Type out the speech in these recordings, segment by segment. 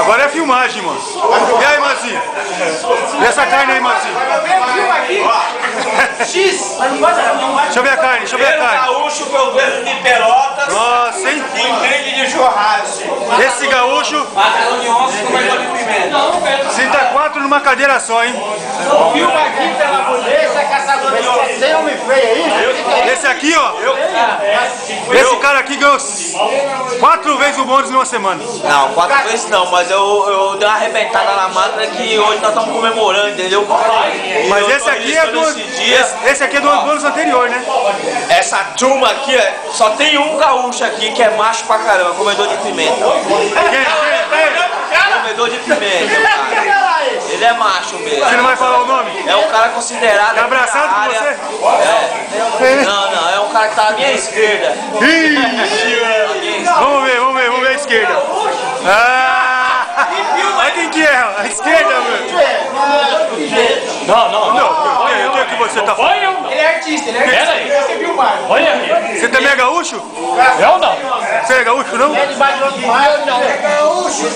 Agora é filmagem, mano. E aí, Manzinho? E essa carne aí, Manzinho? X! Deixa eu ver a carne, deixa eu ver a carne. Gaúcho que eu vejo de Pelotas. Nossa, hein? Entende de churrasco. Esse gaúcho Macarrão de onça com macarrão de pimenta. senta 4 numa cadeira só, hein? Filma aqui, pelo amor de Deus. Esse é caçador de onça. Tem homem feio aí? Esse aqui, ó. Esse cara aqui ganhou 4 vezes o bônus numa semana. Não, 4 vezes não, mas eu dei uma arrebentada na máquina que hoje nós estamos comemorando, entendeu? Mas esse aqui é do. Esse aqui é do bônus anterior, né? Essa turma aqui, só tem um gaúcho aqui que é macho pra caramba, comedor de pimenta. Comedor de pimenta, cara. Ele é macho mesmo. Você não vai falar o nome? É um cara considerado. Tá abraçado com área. você? É. Não, é um cara que tá à minha esquerda. Vamos ver a esquerda. Olha quem que é, a esquerda, mano. Não. O que é que você tá falando? Ele é artista, ele é artista. Pera aí. Você viu o Mário? Olha aqui. Você também é gaúcho? Eu não. Você é gaúcho, não? Ele bate no outro Mário, não. É gaúcho,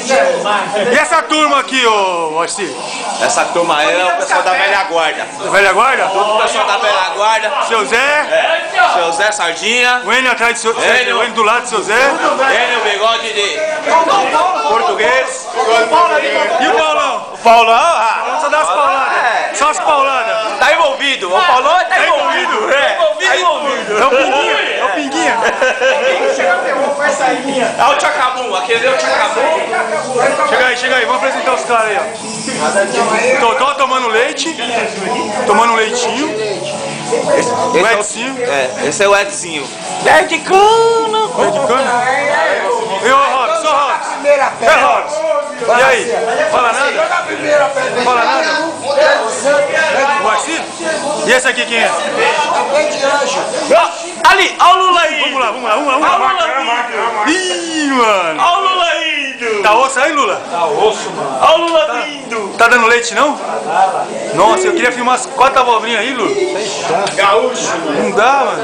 E essa turma aqui, ô Arci? Essa turma aí é o pessoal da velha guarda. Velha guarda? O pessoal da velha guarda. Seu Zé? Seu Zé Sardinha. O N atrás do seu Zé, o N do lado do seu Zé? Ele, o bigode de português. E o Paulão? O Paulão, Só dá as pauladas. Só as pauladas. tá envolvido. O Paulão tá envolvido. Tá envolvido. É o Pinguinha? É o Pinguinha? É o Tchacabum, aquele é o Tchacabum. Chega aí, vamos apresentar os caras aí, ó. Totó tomando leite, tomando um leitinho. O Edzinho. Esse é o Edzinho. É de cana. Oi de cana? E o Robson, só Robson. É Robson. E aí? Fala nada? Fala nada? O Arci? E esse aqui quem é? Ali, olha o Lula aí. Vamos lá. Olha o Lula indo. Ih, mano. Olha o Lula indo. Tá osso aí, Lula? Olha o Lula indo. Tá dando leite, não? Nossa, eu queria filmar as 4 abobrinhas aí, Lula. Gaúcho. Não dá, mano.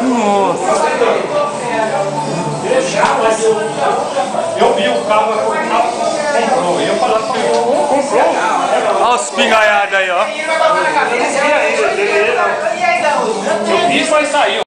Nossa. Eu vi o carro comprou. Eu falava que comprou. Olha os pingaiados aí, ó. Eu fiz, mas saiu.